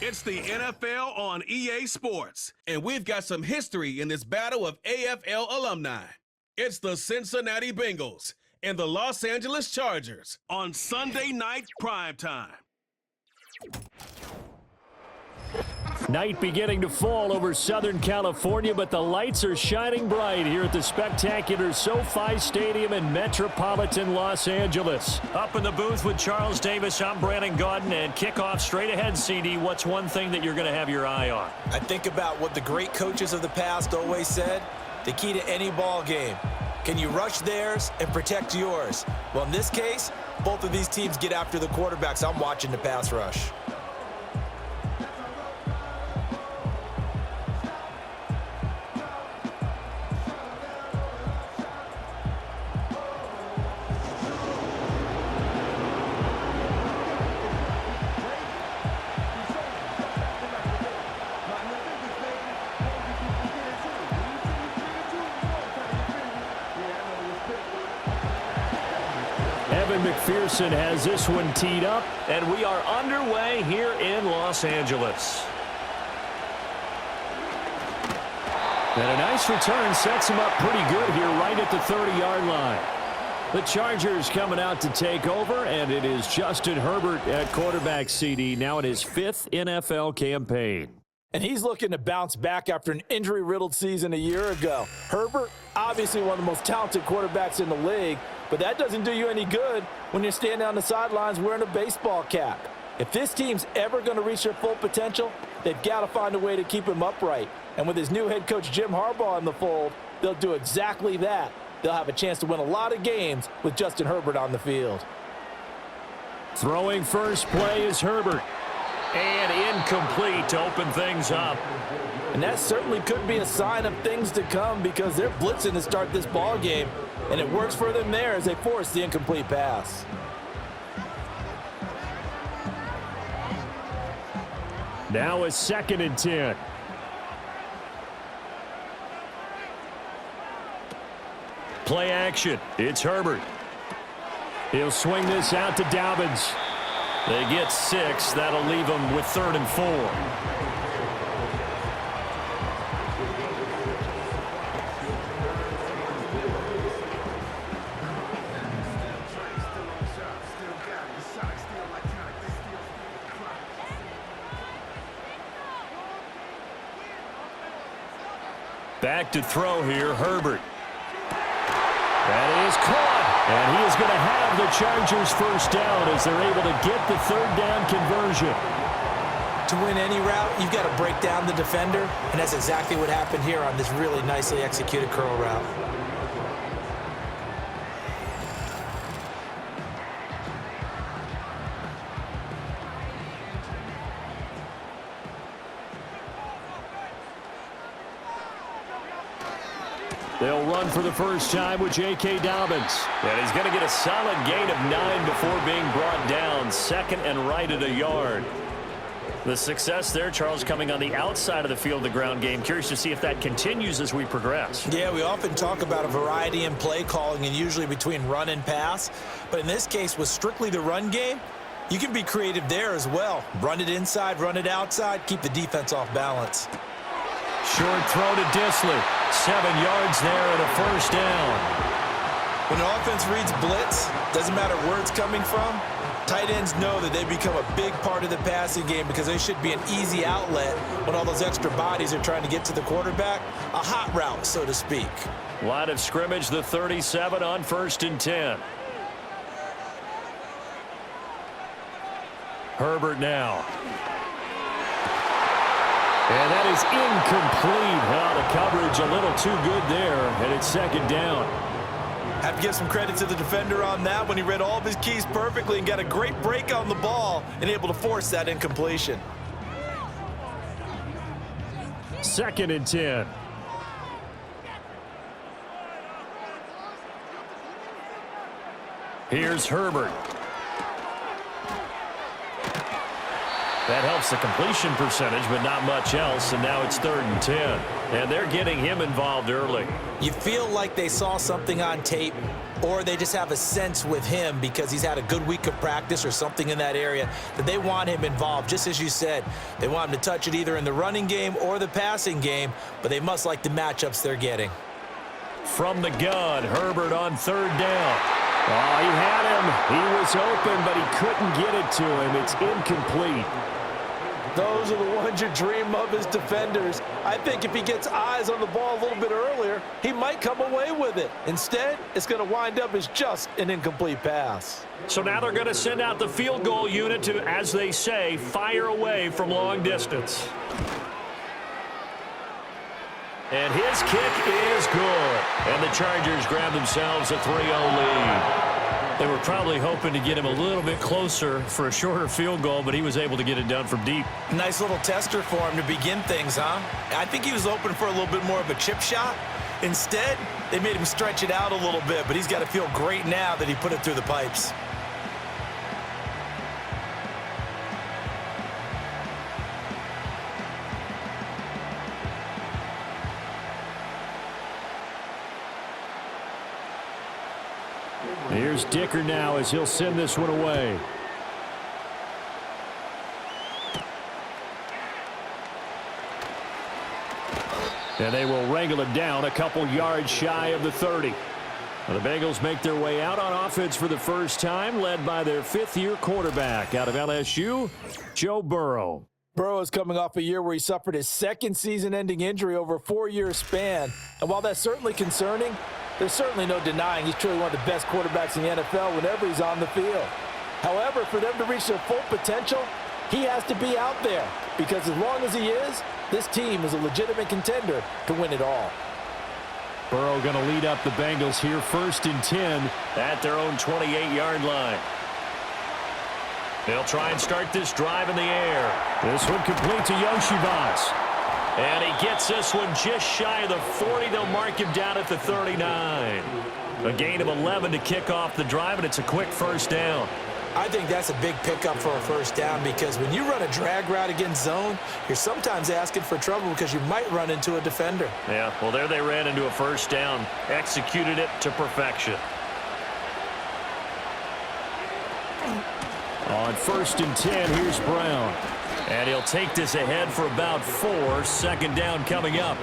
It's the NFL on EA Sports, and we've got some history in this battle of AFL alumni. It's the Cincinnati Bengals and the Los Angeles Chargers on Sunday night primetime. Night beginning to fall over Southern California, but the lights are shining bright here at the spectacular SoFi Stadium in metropolitan Los Angeles. Up in the booth with Charles Davis, I'm Brandon Gaudin, and kickoff straight ahead, CD. What's one thing that you're going to have your eye on? I think about what the great coaches of the past always said, the key to any ball game. Can you rush theirs and protect yours? Well, in this case, both of these teams get after the quarterbacks. I'm watching the pass rush. McPherson has this one teed up, and we are underway here in Los Angeles. And a nice return sets him up pretty good here right at the 30-yard line. The Chargers coming out to take over, and it is Justin Herbert at quarterback, CD, now in his 5th NFL campaign. And he's looking to bounce back after an injury-riddled season a year ago. Herbert, obviously one of the most talented quarterbacks in the league, but that doesn't do you any good when you're standing on the sidelines wearing a baseball cap. If this team's ever going to reach their full potential, they've got to find a way to keep him upright. And with his new head coach Jim Harbaugh in the fold, they'll do exactly that. They'll have a chance to win a lot of games with Justin Herbert on the field. Throwing first play is Herbert. And incomplete to open things up. And that certainly could be a sign of things to come because they're blitzing to start this ball game, and it works for them there as they force the incomplete pass. Now a 2nd and 10. Play action. It's Herbert. He'll swing this out to Dobbins. They get 6. That'll leave them with 3rd and 4. Back to throw here, Herbert. That is caught. And he is going to have the Chargers first down as they're able to get the 3rd down conversion. To win any route, you've got to break down the defender, and that's exactly what happened here on this really nicely executed curl route. They'll run for the first time with J.K. Dobbins. And he's going to get a solid gain of 9 before being brought down. 2nd and right at a yard. The success there, Charles, coming on the outside of the field, the ground game. Curious to see if that continues as we progress. Yeah, we often talk about a variety in play calling and usually between run and pass. But in this case, with strictly the run game, you can be creative there as well. Run it inside, run it outside, keep the defense off balance. Short throw to Disley. 7 yards there and a first down. When an offense reads blitz, doesn't matter where it's coming from, tight ends know that they become a big part of the passing game because they should be an easy outlet when all those extra bodies are trying to get to the quarterback. A hot route, so to speak. Line of scrimmage, the 37 on 1st and 10. Herbert now. And that is incomplete. The coverage a little too good there, and it's 2nd down. Have to give some credit to the defender on that when he read all of his keys perfectly and got a great break on the ball and able to force that incompletion. 2nd and 10. Here's Herbert. That helps the completion percentage, but not much else, and now it's 3rd and 10. And they're getting him involved early. You feel like they saw something on tape, or they just have a sense with him because he's had a good week of practice or something in that area that they want him involved. Just as you said, they want him to touch it either in the running game or the passing game, but they must like the matchups they're getting. From the gun, Herbert on 3rd down. Oh, he had him. He was open, but he couldn't get it to him. It's incomplete. Those are the ones you dream of as defenders. I think if he gets eyes on the ball a little bit earlier, he might come away with it. Instead, it's going to wind up as just an incomplete pass. So now they're going to send out the field goal unit to, as they say, fire away from long distance. And his kick is good. And the Chargers grab themselves a 3-0 lead. They were probably hoping to get him a little bit closer for a shorter field goal, but he was able to get it done from deep. Nice little tester for him to begin things, huh? I think he was open for a little bit more of a chip shot. Instead, they made him stretch it out a little bit, but he's got to feel great now that he put it through the pipes. Here's Dicker now as he'll send this one away. And they will wrangle it down a couple yards shy of the 30. Well, the Bengals make their way out on offense for the first time, led by their 5th-year quarterback out of LSU, Joe Burrow. Burrow is coming off a year where he suffered his 2nd season-ending injury over a 4-year span. And while that's certainly concerning, there's certainly no denying he's truly one of the best quarterbacks in the NFL whenever he's on the field. However, for them to reach their full potential, he has to be out there. Because as long as he is, this team is a legitimate contender to win it all. Burrow going to lead up the Bengals here 1st and 10 at their own 28-yard line. They'll try and start this drive in the air. This one complete to Yoshivas. And he gets this one just shy of the 40. They'll mark him down at the 39. A gain of 11 to kick off the drive, and it's a quick 1st down. I think that's a big pickup for a 1st down because when you run a drag route against zone, you're sometimes asking for trouble because you might run into a defender. Yeah, well, there they ran into a 1st down. Executed it to perfection. On 1st and 10, here's Brown. And he'll take this ahead for about 4. 2nd down coming up.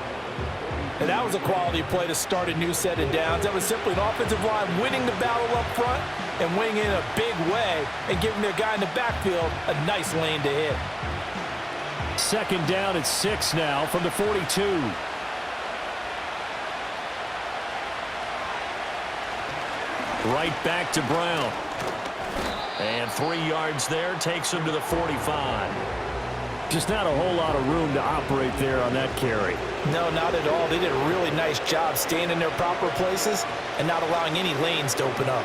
And that was a quality play to start a new set of downs. That was simply an offensive line winning the battle up front and winning in a big way and giving their guy in the backfield a nice lane to hit. 2nd down at 6 now from the 42. Right back to Brown. And 3 yards there takes him to the 45. Just not a whole lot of room to operate there on that carry. No, not at all. They did a really nice job staying in their proper places and not allowing any lanes to open up.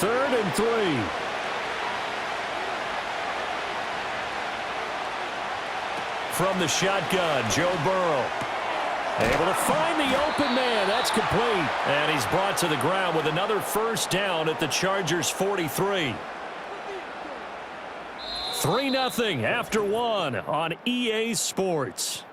3rd and 3. From the shotgun, Joe Burrow. Able to find the open man. That's complete. And he's brought to the ground with another 1st down at the Chargers' 43. 3-0 after 1 on EA Sports.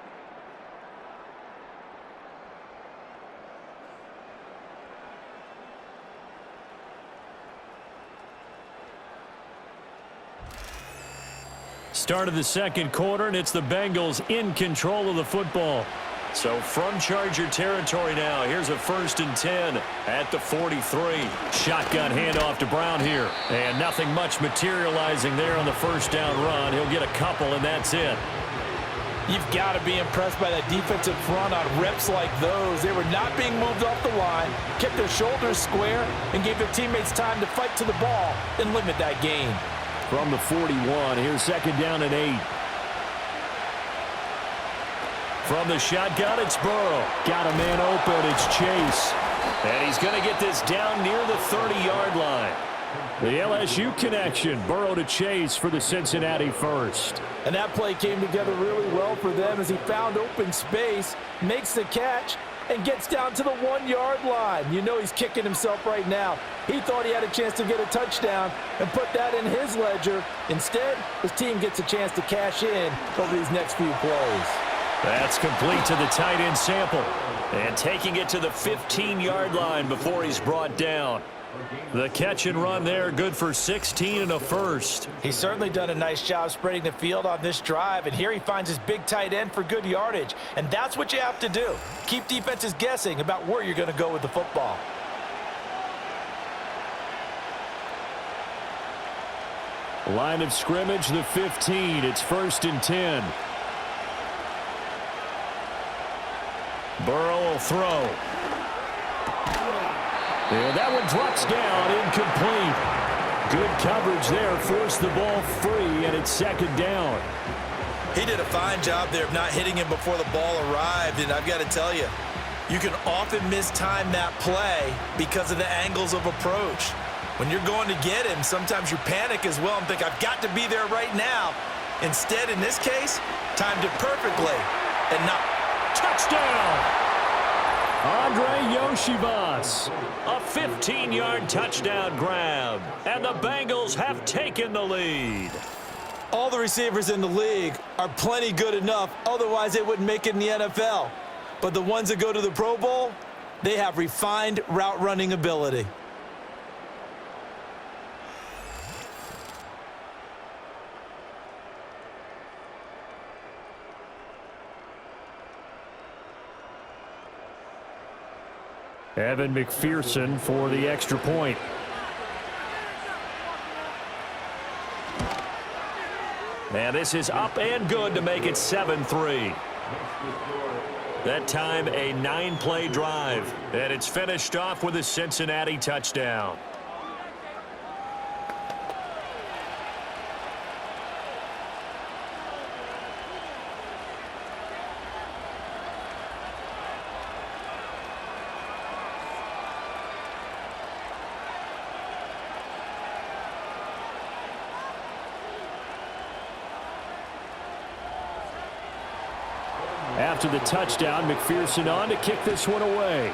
Start of the 2nd quarter, and it's the Bengals in control of the football. So from Charger territory now, here's a 1st and 10 at the 43. Shotgun handoff to Brown here. And nothing much materializing there on the 1st down run. He'll get a couple, and that's it. You've got to be impressed by that defensive front on reps like those. They were not being moved off the line, kept their shoulders square, and gave their teammates time to fight to the ball and limit that gain. From the 41, here's 2nd down and 8. From the shotgun, it's Burrow. Got a man open, it's Chase. And he's going to get this down near the 30-yard line. The LSU connection, Burrow to Chase for the Cincinnati 1st. And that play came together really well for them as he found open space, makes the catch, and gets down to the 1-yard line. You know he's kicking himself right now. He thought he had a chance to get a touchdown and put that in his ledger. Instead, his team gets a chance to cash in over these next few plays. That's complete to the tight end Sample. And taking it to the 15-yard line before he's brought down. The catch and run there, good for 16 and a first. He's certainly done a nice job spreading the field on this drive, and here he finds his big tight end for good yardage. And that's what you have to do. Keep defenses guessing about where you're going to go with the football. Line of scrimmage, the 15. It's 1st and 10. Burrow will throw. And that one drops down, incomplete. Good coverage there, forced the ball free, and it's 2nd down. He did a fine job there of not hitting him before the ball arrived, and I've got to tell you, you can often mistime that play because of the angles of approach. When you're going to get him, sometimes you panic as well and think, I've got to be there right now. Instead, in this case, timed it perfectly and not. Touchdown! Andre Yoshivas, a 15-yard touchdown grab, and the Bengals have taken the lead. All the receivers in the league are plenty good enough, otherwise they wouldn't make it in the NFL. But the ones that go to the Pro Bowl, they have refined route running ability. Evan McPherson for the extra point. And this is up and good to make it 7-3. That time a 9-play drive. And it's finished off with a Cincinnati touchdown. After the touchdown, McPherson on to kick this one away.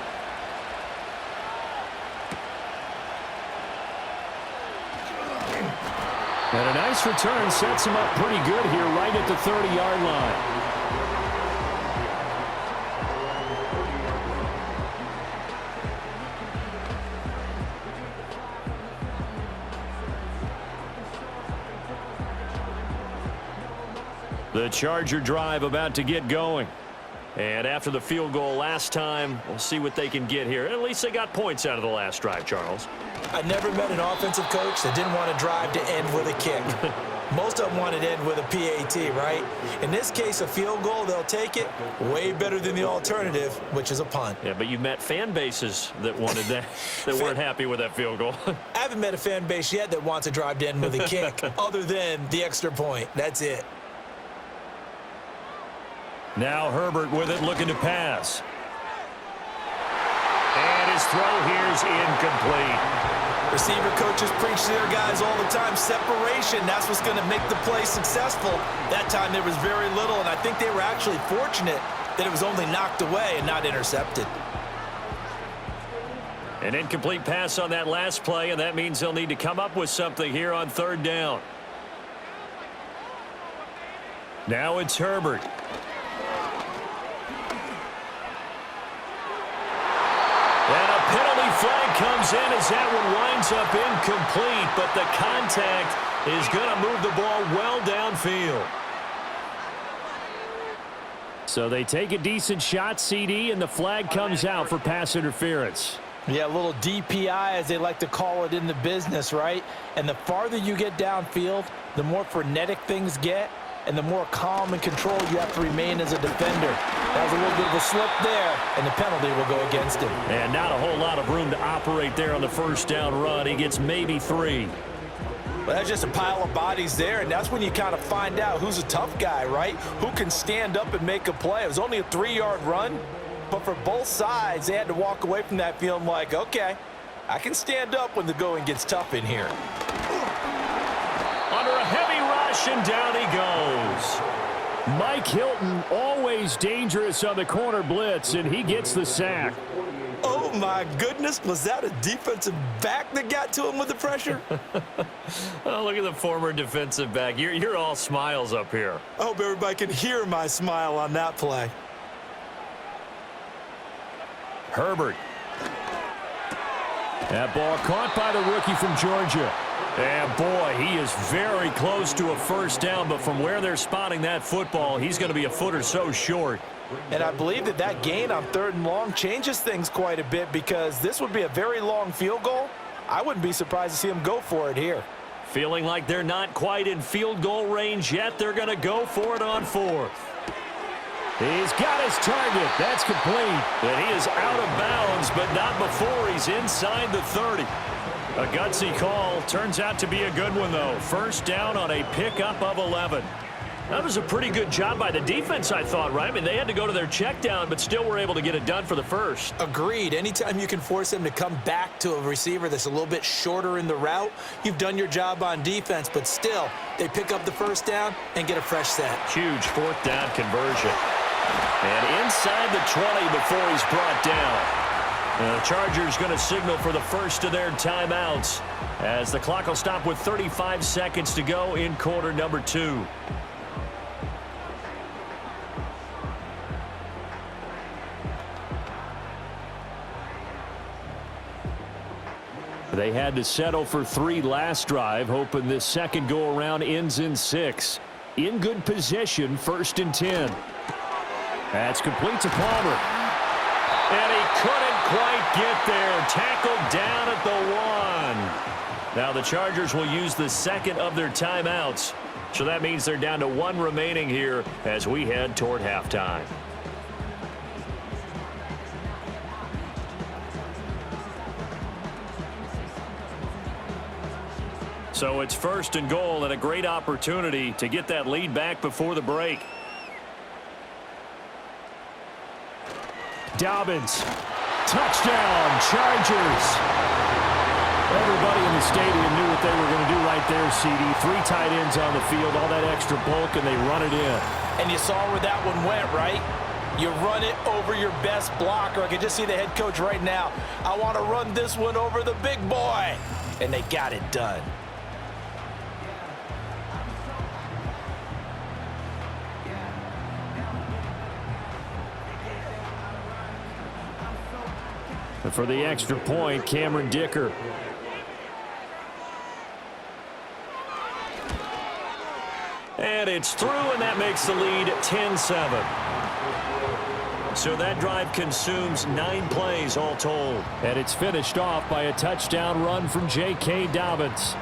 And a nice return sets him up pretty good here right at the 30-yard line. The Charger drive about to get going. And after the field goal last time, we'll see what they can get here. At least they got points out of the last drive, Charles. I never met an offensive coach that didn't want to drive to end with a kick. Most of them wanted to end with a PAT, right? In this case, a field goal, they'll take it. Way better than the alternative, which is a punt. Yeah, but you've met fan bases that wanted that, that weren't happy with that field goal. I haven't met a fan base yet that wants to drive to end with a kick, other than the extra point. That's it. Now Herbert with it, looking to pass. And his throw here's incomplete. Receiver coaches preach to their guys all the time. Separation, that's what's going to make the play successful. That time there was very little, and I think they were actually fortunate that it was only knocked away and not intercepted. An incomplete pass on that last play, and that means they'll need to come up with something here on 3rd down. Now it's Herbert. And a penalty flag comes in as that one winds up incomplete, but the contact is going to move the ball well downfield. So they take a decent shot, CD, and the flag comes out for pass interference. Yeah, a little DPI, as they like to call it in the business, right? And the farther you get downfield, the more frenetic things get, and the more calm and controlled you have to remain as a defender. That was a little bit of a slip there, and the penalty will go against him. And not a whole lot of room to operate there on the 1st down run. He gets maybe 3. But that's just a pile of bodies there, and that's when you kind of find out who's a tough guy, right? Who can stand up and make a play. It was only a 3-yard run, but for both sides, they had to walk away from that feeling like, okay, I can stand up when the going gets tough in here. Under a heavy rush, and down he goes. Mike Hilton, always dangerous on the corner blitz, and he gets the sack. Oh, my goodness. Was that a defensive back that got to him with the pressure? Oh, look at the former defensive back. You're all smiles up here. I hope everybody can hear my smile on that play. Herbert. That ball caught by the rookie from Georgia. And, boy, he is very close to a first down, but from where they're spotting that football, he's going to be a foot or so short. And I believe that gain on 3rd and long changes things quite a bit because this would be a very long field goal. I wouldn't be surprised to see him go for it here. Feeling like they're not quite in field goal range yet, they're going to go for it on 4th. He's got his target. That's complete. And he is out of bounds, but not before he's inside the 30. A gutsy call. Turns out to be a good one, though. First down on a pickup of 11. That was a pretty good job by the defense, I thought, right? I mean, they had to go to their check down, but still were able to get it done for the first. Agreed. Anytime you can force them to come back to a receiver that's a little bit shorter in the route, you've done your job on defense, but still, they pick up the first down and get a fresh set. Huge 4th down conversion. And inside the 20 before he's brought down. The Chargers going to signal for the first of their timeouts as the clock will stop with 35 seconds to go in quarter number 2. They had to settle for 3 last drive, hoping this second go-around ends in 6. In good position, 1st and 10. That's complete to Palmer. And he couldn't quite get there. Tackled down at the 1. Now the Chargers will use the second of their timeouts. So that means they're down to 1 remaining here as we head toward halftime. So it's 1st and goal and a great opportunity to get that lead back before the break. Dobbins. Touchdown, Chargers. Everybody in the stadium knew what they were going to do right there, CD. 3 tight ends on the field, all that extra bulk, and they run it in. And you saw where that one went, right? You run it over your best blocker. I can just see the head coach right now. I want to run this one over the big boy. And they got it done. And for the extra point, Cameron Dicker. And it's through, and that makes the lead 10-7. So that drive consumes 9 plays all told. And it's finished off by a touchdown run from J.K. Dobbins.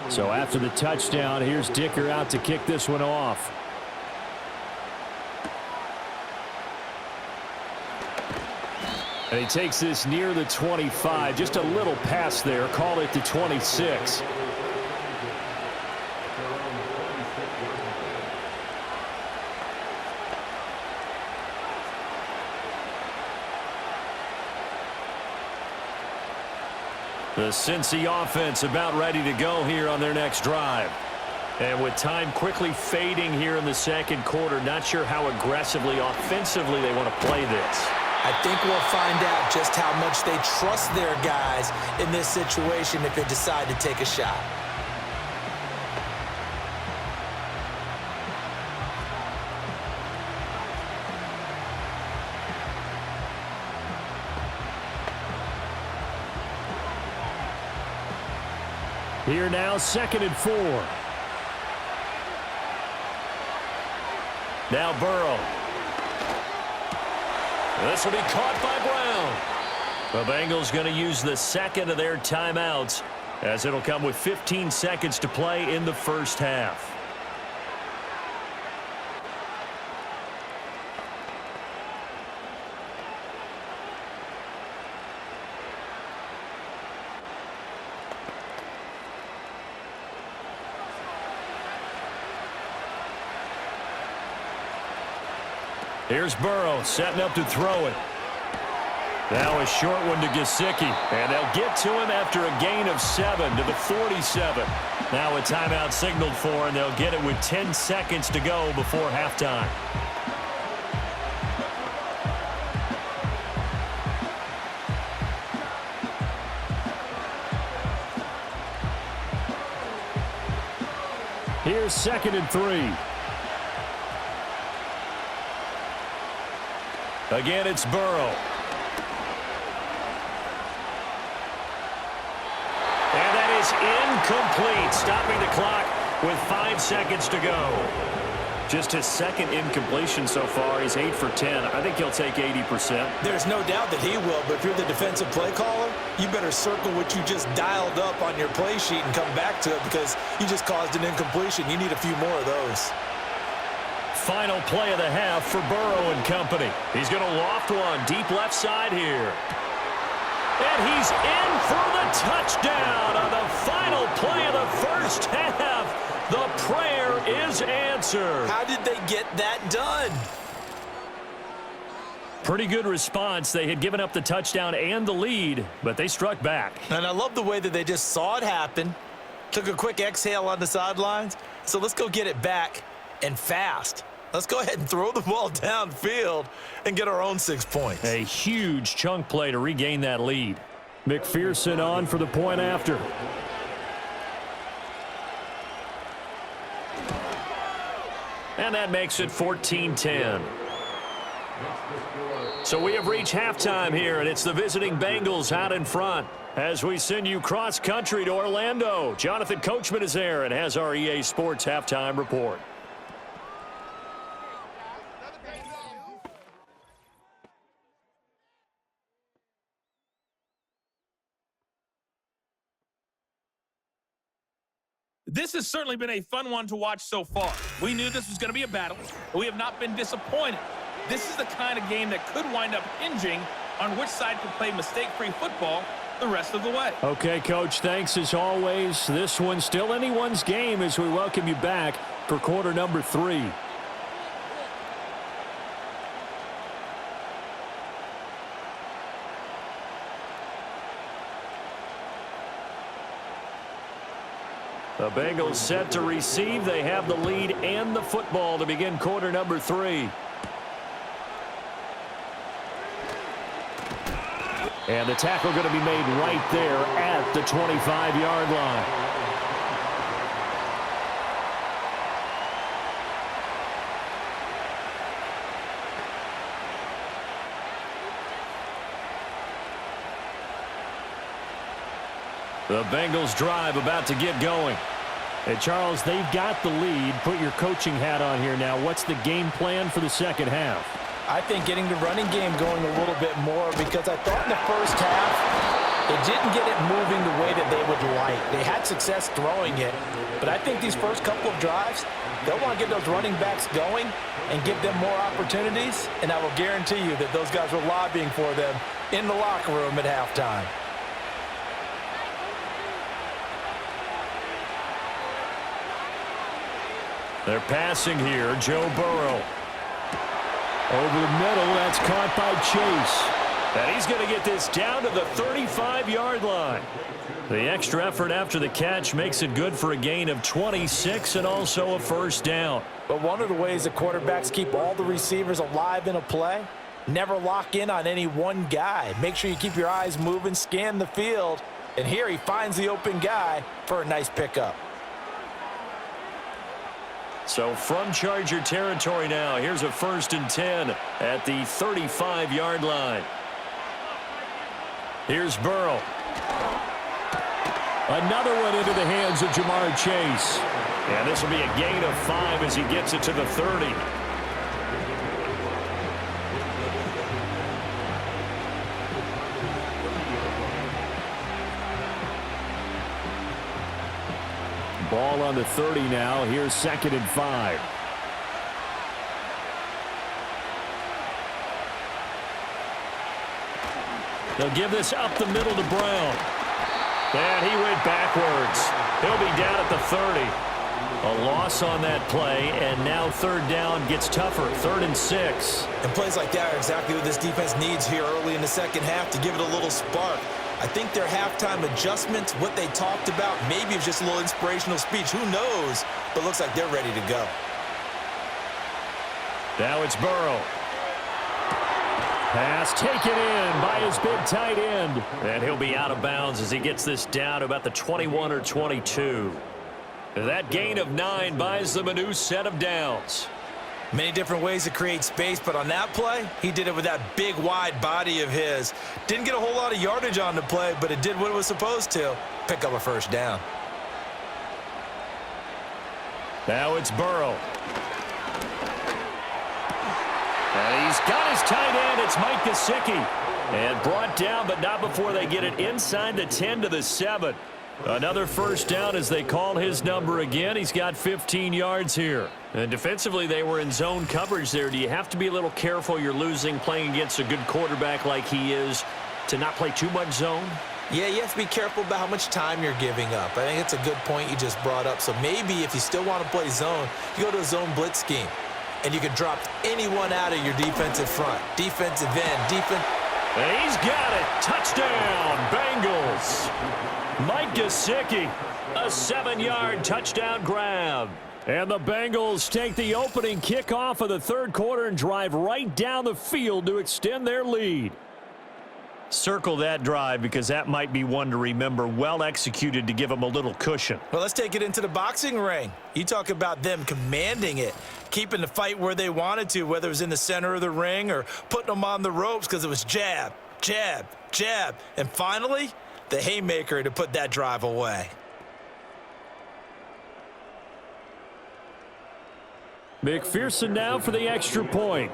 So after the touchdown, here's Dicker out to kick this one off. And he takes this near the 25, just a little pass there, call it the 26. The Cincy offense about ready to go here on their next drive. And with time quickly fading here in the second quarter, not sure how aggressively, offensively they want to play this. I think we'll find out just how much they trust their guys in this situation if they decide to take a shot. Here now, 2nd and 4. Now Burrow. This will be caught by Brown. The Bengals going to use the second of their timeouts as it'll come with 15 seconds to play in the first half. Here's Burrow setting up to throw it. Now a short one to Gesicki. And they'll get to him after a gain of 7 to the 47. Now a timeout signaled for, and they'll get it with 10 seconds to go before halftime. Here's 2nd and 3. Again, it's Burrow. And that is incomplete, stopping the clock with 5 seconds to go. Just his 2nd incompletion so far. He's 8 for 10. I think he'll take 80%. There's no doubt that he will, but if you're the defensive play caller, you better circle what you just dialed up on your play sheet and come back to it because you just caused an incompletion. You need a few more of those. Final play of the half for Burrow and company. He's going to loft one deep left side here. And he's in for the touchdown on the final play of the first half. The prayer is answered. How did they get that done? Pretty good response. They had given up the touchdown and the lead, but they struck back. And I love the way that they just saw it happen, took a quick exhale on the sidelines. So let's go get it back and fast. Let's go ahead and throw the ball downfield and get our own 6 points. A huge chunk play to regain that lead. McPherson on for the point after. And that makes it 14-10. So we have reached halftime here, and it's the visiting Bengals out in front. As we send you cross-country to Orlando, Jonathan Coachman is there and has our EA Sports halftime report. This has certainly been a fun one to watch so far. We knew this was going to be a battle, but we have not been disappointed. This is the kind of game that could wind up hinging on which side can play mistake-free football the rest of the way. Okay, Coach, thanks as always. This one's still anyone's game as we welcome you back for quarter number 3. The Bengals set to receive. They have the lead and the football to begin quarter number 3. And the tackle going to be made right there at the 25-yard line. The Bengals drive about to get going. And Charles, they've got the lead. Put your coaching hat on here now. What's the game plan for the second half? I think getting the running game going a little bit more because I thought in the first half they didn't get it moving the way that they would like. They had success throwing it, but I think these first couple of drives, they'll want to get those running backs going and give them more opportunities, and I will guarantee you that those guys were lobbying for them in the locker room at halftime. They're passing here. Joe Burrow. Over the middle, that's caught by Chase. And he's going to get this down to the 35-yard line. The extra effort after the catch makes it good for a gain of 26 and also a first down. But one of the ways the quarterbacks keep all the receivers alive in a play, never lock in on any one guy. Make sure you keep your eyes moving, scan the field, and here he finds the open guy for a nice pickup. So from Charger territory now, here's a 1st and 10 at the 35-yard line. Here's Burrow. Another one into the hands of Jamar Chase. And this will be a gain of 5 as he gets it to the 30. Ball on the 30 now. Here's 2nd and 5. They'll give this up the middle to Brown. And he went backwards. He'll be down at the 30. A loss on that play, and now third down gets tougher. 3rd and 6. And plays like that are exactly what this defense needs here early in the second half to give it a little spark. I think their halftime adjustments, what they talked about, maybe it's just a little inspirational speech. Who knows? But looks like they're ready to go. Now it's Burrow. Pass taken in by his big tight end. And he'll be out of bounds as he gets this down about the 21 or 22. That gain of 9 buys them a new set of downs. Many different ways to create space, but on that play, he did it with that big, wide body of his. Didn't get a whole lot of yardage on the play, but it did what it was supposed to. Pick up a first down. Now it's Burrow. And he's got his tight end. It's Mike Gesicki. And brought down, but not before they get it inside the 10 to the 7. Another first down as they call his number again. He's got 15 yards here. And defensively, they were in zone coverage there. Do you have to be a little careful? You're losing, playing against a good quarterback like he is, to not play too much zone? Yeah, you have to be careful about how much time you're giving up. I think it's a good point you just brought up. So maybe if you still want to play zone, you go to a zone blitz scheme. And you can drop anyone out of your defensive front. Defensive end, defense. And he's got it. Touchdown, Bengals. Mike Gesicki, a 7-yard touchdown grab. And the Bengals take the opening kickoff of the third quarter and drive right down the field to extend their lead. Circle that drive because that might be one to remember. Well executed to give them a little cushion. Well, let's take it into the boxing ring. You talk about them commanding it, keeping the fight where they wanted to, whether it was in the center of the ring or putting them on the ropes because it was jab, jab, jab. And finally, the haymaker to put that drive away. McPherson now for the extra point.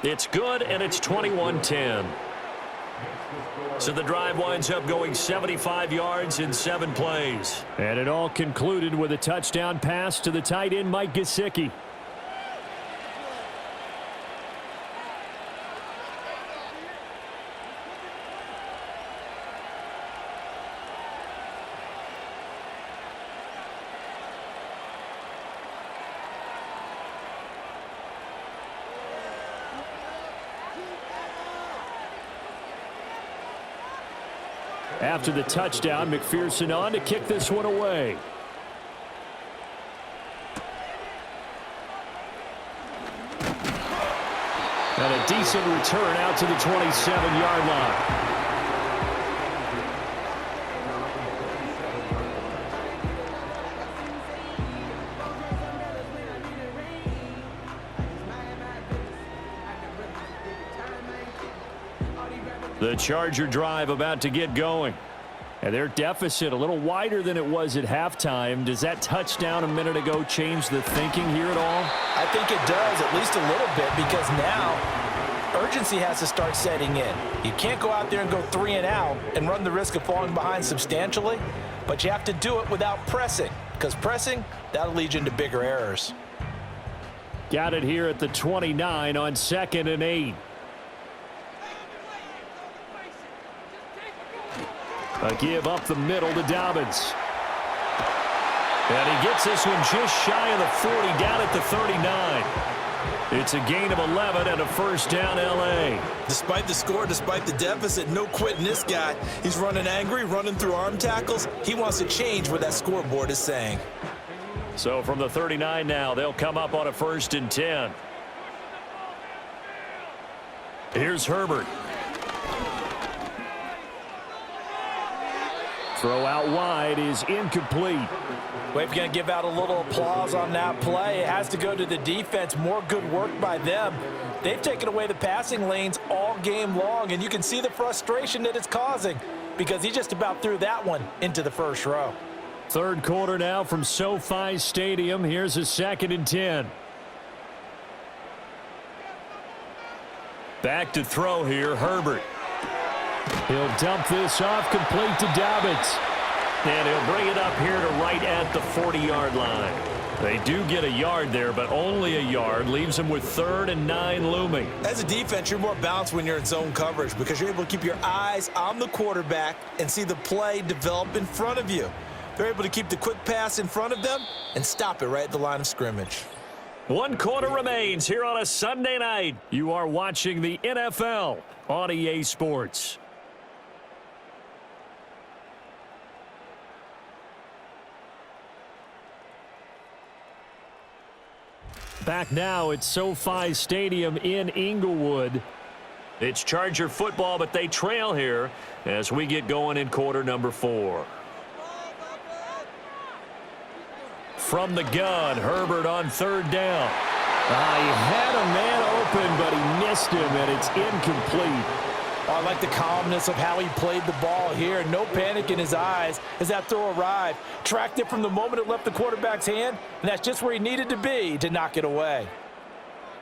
It's good, and it's 21-10. So the drive winds up going 75 yards in 7 plays. And it all concluded with a touchdown pass to the tight end, Mike Gesicki. After the touchdown, McPherson on to kick this one away. And a decent return out to the 27-yard line. The Charger drive about to get going. And their deficit a little wider than it was at halftime. Does that touchdown a minute ago change the thinking here at all? I think it does, at least a little bit, because now urgency has to start setting in. You can't go out there and go 3 and out and run the risk of falling behind substantially, but you have to do it without pressing, because pressing, that'll lead you into bigger errors. Got it here at the 29 on 2nd and 8. A give up the middle to Dobbins. And he gets this one just shy of the 40 down at the 39. It's a gain of 11 and a first down L.A. Despite the score, despite the deficit, no quitting this guy. He's running angry, running through arm tackles. He wants to change what that scoreboard is saying. So from the 39 now, they'll come up on a 1st and 10. Here's Herbert. Throw out wide is incomplete. Well, if you're going to give out a little applause on that play, it has to go to the defense. More good work by them. They've taken away the passing lanes all game long, and you can see the frustration that it's causing because he just about threw that one into the first row. Third quarter now from SoFi Stadium. Here's a 2nd and 10. Back to throw here, Herbert. He'll dump this off complete to Dobbins. And he'll bring it up here to right at the 40-yard line. They do get a yard there, but only a yard. Leaves them with 3rd and 9 looming. As a defense, you're more balanced when you're in zone coverage because you're able to keep your eyes on the quarterback and see the play develop in front of you. They're able to keep the quick pass in front of them and stop it right at the line of scrimmage. 1 quarter remains here on a Sunday night. You are watching the NFL on EA Sports. Back now at SoFi Stadium in Inglewood. It's Charger football, but they trail here as we get going in quarter number 4. From the gun, Herbert on 3rd down. He had a man open, but he missed him, and it's incomplete. I like the calmness of how he played the ball here. No panic in his eyes as that throw arrived. Tracked it from the moment it left the quarterback's hand, and that's just where he needed to be to knock it away.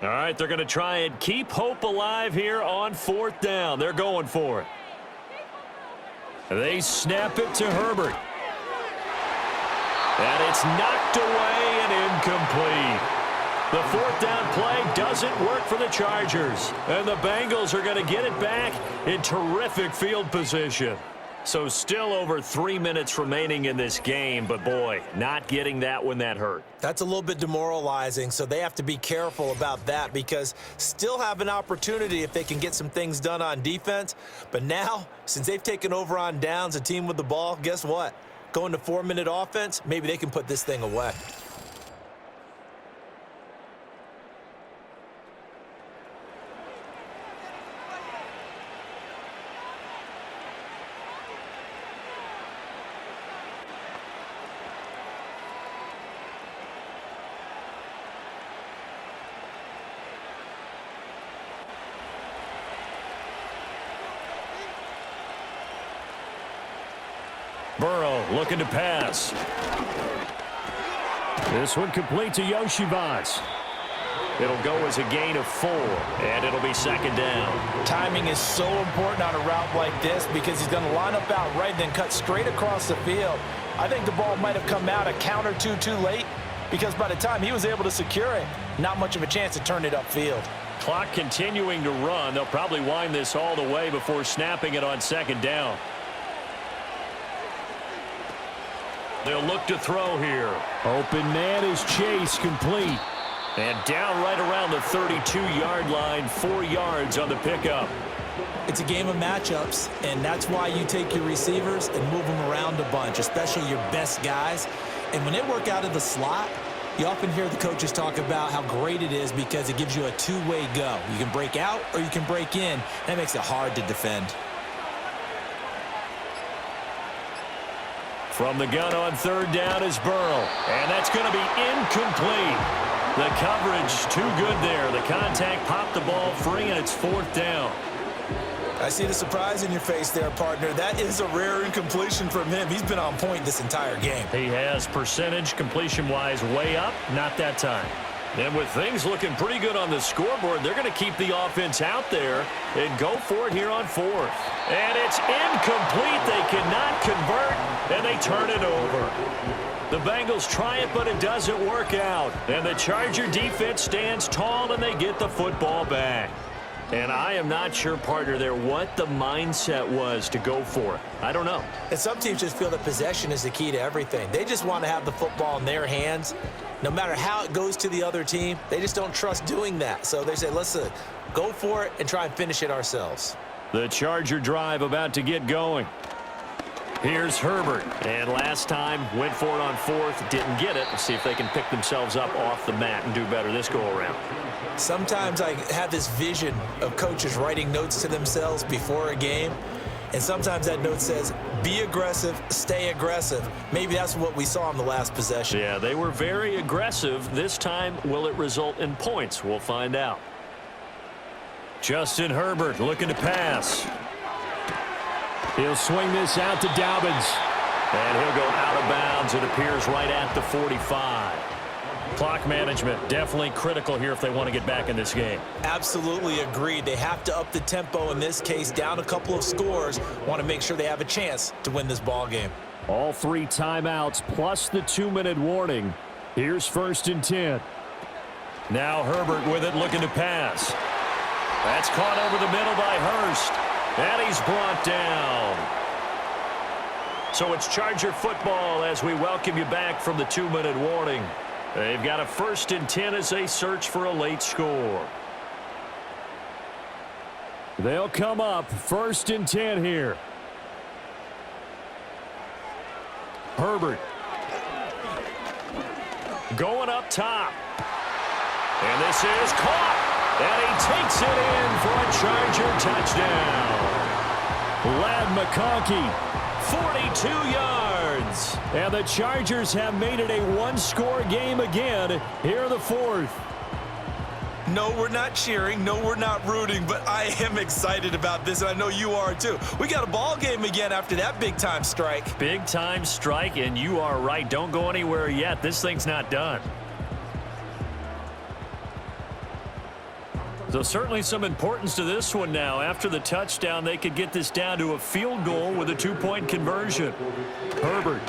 All right, they're going to try and keep hope alive here on 4th down. They're going for it. They snap it to Herbert. And it's knocked away and incomplete. The 4th down play doesn't work for the Chargers. And the Bengals are going to get it back in terrific field position. So still over 3 minutes remaining in this game. But, boy, not getting that when that hurt. That's a little bit demoralizing, so they have to be careful about that because still have an opportunity if they can get some things done on defense. But now, since they've taken over on downs, a team with the ball, guess what? Going to 4-minute offense, maybe they can put this thing away. Burrow looking to pass. This one complete to Yoshivas. It'll go as a gain of 4, and it'll be 2nd down. Timing is so important on a route like this because he's going to line up out right and then cut straight across the field. I think the ball might have come out a count or two too late because by the time he was able to secure it, not much of a chance to turn it upfield. Clock continuing to run. They'll probably wind this all the way before snapping it on 2nd down. They'll look to throw here. Open man is Chase, complete. And down right around the 32-yard line, 4 yards on the pickup. It's a game of matchups, and that's why you take your receivers and move them around a bunch, especially your best guys. And when they work out of the slot, you often hear the coaches talk about how great it is because it gives you a two-way go. You can break out or you can break in. That makes it hard to defend. From the gun on 3rd down is Burrow. And that's going to be incomplete. The coverage too good there. The contact popped the ball free, and it's 4th down. I see the surprise in your face there, partner. That is a rare incompletion from him. He's been on point this entire game. He has percentage completion-wise way up. Not that time. And with things looking pretty good on the scoreboard, they're going to keep the offense out there and go for it here on 4th. And it's incomplete. They cannot convert, and they turn it over. The Bengals try it, but it doesn't work out. And the Charger defense stands tall, and they get the football back. And I am not sure, partner, there what the mindset was to go for it. I don't know. And some teams just feel that possession is the key to everything. They just want to have the football in their hands. No matter how it goes to the other team, they just don't trust doing that. So they say, let's go for it and try and finish it ourselves. The Charger drive about to get going. Here's Herbert. And last time, went for it on 4th, didn't get it. Let's see if they can pick themselves up off the mat and do better this go-around. Sometimes I have this vision of coaches writing notes to themselves before a game. And sometimes that note says, be aggressive, stay aggressive. Maybe that's what we saw in the last possession. Yeah, they were very aggressive. This time, will it result in points? We'll find out. Justin Herbert looking to pass. He'll swing this out to Dobbins. And he'll go out of bounds. It appears right at the 45. Clock management definitely critical here if they want to get back in this game. Absolutely agreed. They have to up the tempo in this case, down a couple of scores. Want to make sure they have a chance to win this ball game. All 3 timeouts plus the 2-minute warning. Here's 1st and 10. Now Herbert with it, looking to pass. That's caught over the middle by Hurst. And he's brought down. So it's Charger football as we welcome you back from the 2-minute warning. They've got a 1st and 10 as they search for a late score. They'll come up 1st and 10 here. Herbert. Going up top. And this is caught. And he takes it in for a Charger touchdown. Ladd McConkey, 42 yards. And the Chargers have made it a one-score game again here in the 4th. No, we're not cheering. No, we're not rooting, but I am excited about this, and I know you are too. We got a ball game again after that big-time strike. Big-time strike, and you are right. Don't go anywhere yet. This thing's not done. So certainly some importance to this one now. After the touchdown, they could get this down to a field goal with a 2-point conversion. Herbert.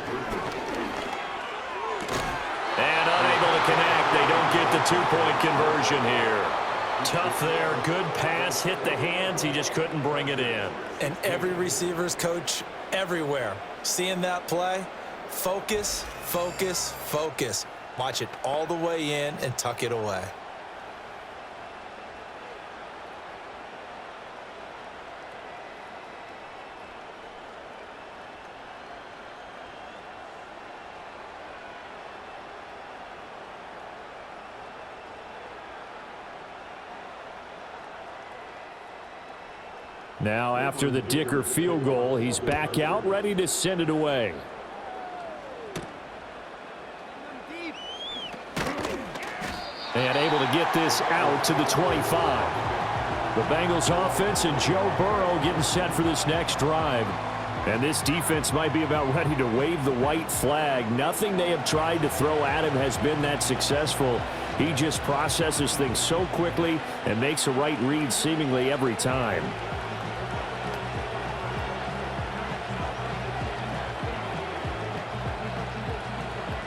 And unable to connect. They don't get the 2-point conversion here. Tough there. Good pass. Hit the hands. He just couldn't bring it in. And every receiver's coach everywhere. Seeing that play, focus, focus, focus. Watch it all the way in and tuck it away. Now after the Dicker field goal, he's back out ready to send it away. And able to get this out to the 25. The Bengals offense and Joe Burrow getting set for this next drive. And this defense might be about ready to wave the white flag. Nothing they have tried to throw at him has been that successful. He just processes things so quickly and makes a right read seemingly every time.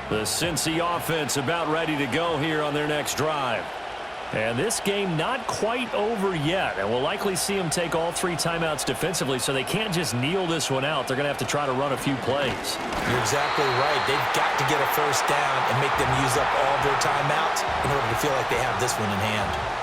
The Cincy offense about ready to go here on their next drive. And this game not quite over yet. And we'll likely see them take all 3 timeouts defensively, so they can't just kneel this one out. They're going to have to try to run a few plays. You're exactly right. They've got to get a 1st down and make them use up all their timeouts in order to feel like they have this one in hand.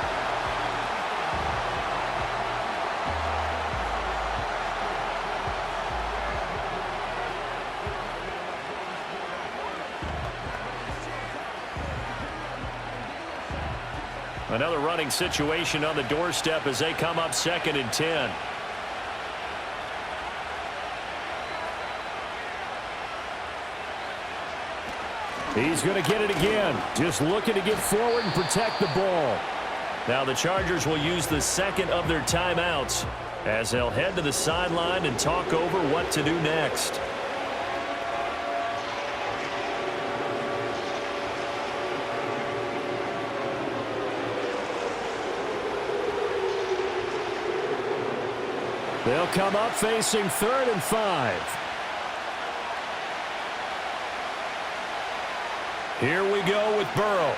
Another running situation on the doorstep as they come up 2nd and 10. He's going to get it again. Just looking to get forward and protect the ball. Now the Chargers will use the 2nd of their timeouts as they'll head to the sideline and talk over what to do next. They'll come up facing 3rd and 5. Here we go with Burrow.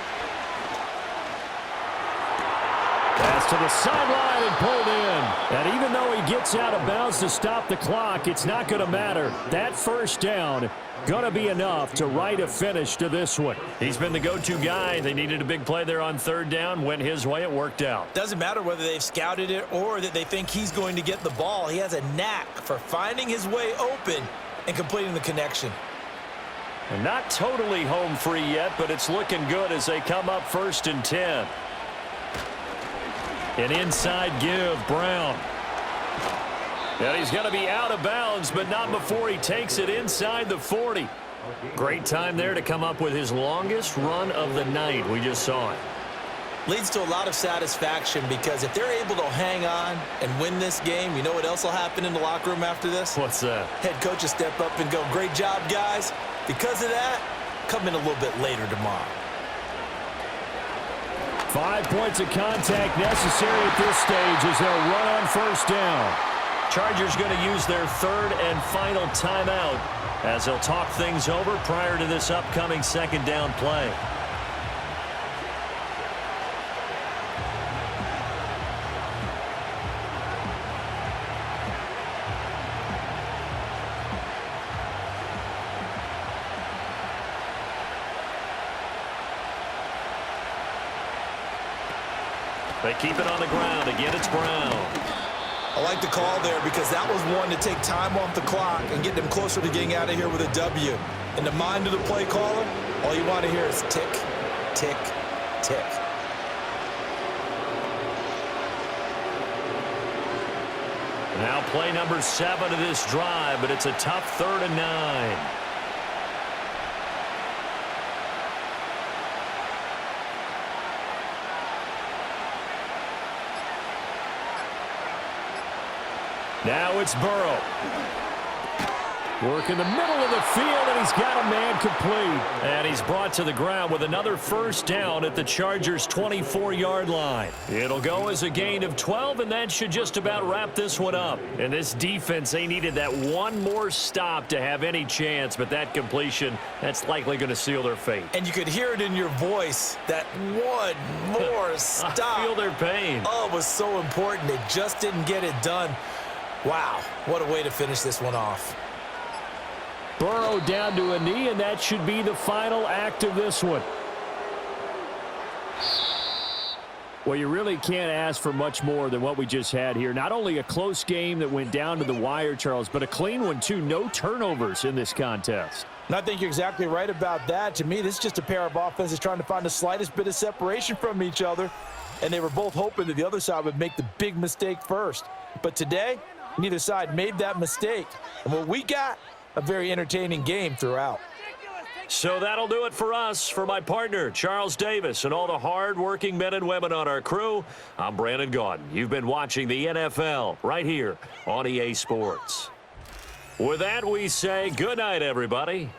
Pass to the sideline and pulled in. And even though he gets out of bounds to stop the clock, it's not going to matter. That 1st down going to be enough to write a finish to this one. He's been the go-to guy. They needed a big play there on 3rd down. Went his way. It worked out. Doesn't matter whether they've scouted it or that they think he's going to get the ball. He has a knack for finding his way open and completing the connection. And not totally home free yet, but it's looking good as they come up 1st and 10. An inside give, Brown. And he's going to be out of bounds, but not before he takes it inside the 40. Great time there to come up with his longest run of the night. We just saw it. Leads to a lot of satisfaction because if they're able to hang on and win this game, you know what else will happen in the locker room after this? What's that? Head coach will step up and go, great job, guys. Because of that, come in a little bit later tomorrow. 5 points of contact necessary at this stage as they'll run on 1st down. Chargers going to use their 3rd and final timeout as they'll talk things over prior to this upcoming second down play. They keep it on the ground. Again, it's Brown. I like the call there because that was one to take time off the clock and get them closer to getting out of here with a W. In the mind of the play caller, all you want to hear is tick, tick, tick. Now play number 7 of this drive, but it's a tough 3rd and 9. Now it's Burrow. Work in the middle of the field, and he's got a man complete. And he's brought to the ground with another first down at the Chargers' 24-yard line. It'll go as a gain of 12, and that should just about wrap this one up. And this defense, they needed that one more stop to have any chance, but that completion, that's likely going to seal their fate. And you could hear it in your voice, that one more stop. I feel their pain. Oh, it was so important. They just didn't get it done. Wow, what a way to finish this one off. Burrow down to a knee, and that should be the final act of this one. Well, you really can't ask for much more than what we just had here. Not only a close game that went down to the wire, Charles, but a clean one, too. No turnovers in this contest. And I think you're exactly right about that. To me, this is just a pair of offenses trying to find the slightest bit of separation from each other, and they were both hoping that the other side would make the big mistake first. But today, neither side made that mistake. And what we got, a very entertaining game throughout. So that'll do it for us. For my partner, Charles Davis, and all the hard-working men and women on our crew, I'm Brandon Gaudin. You've been watching the NFL right here on EA Sports. With that, we say good night, everybody.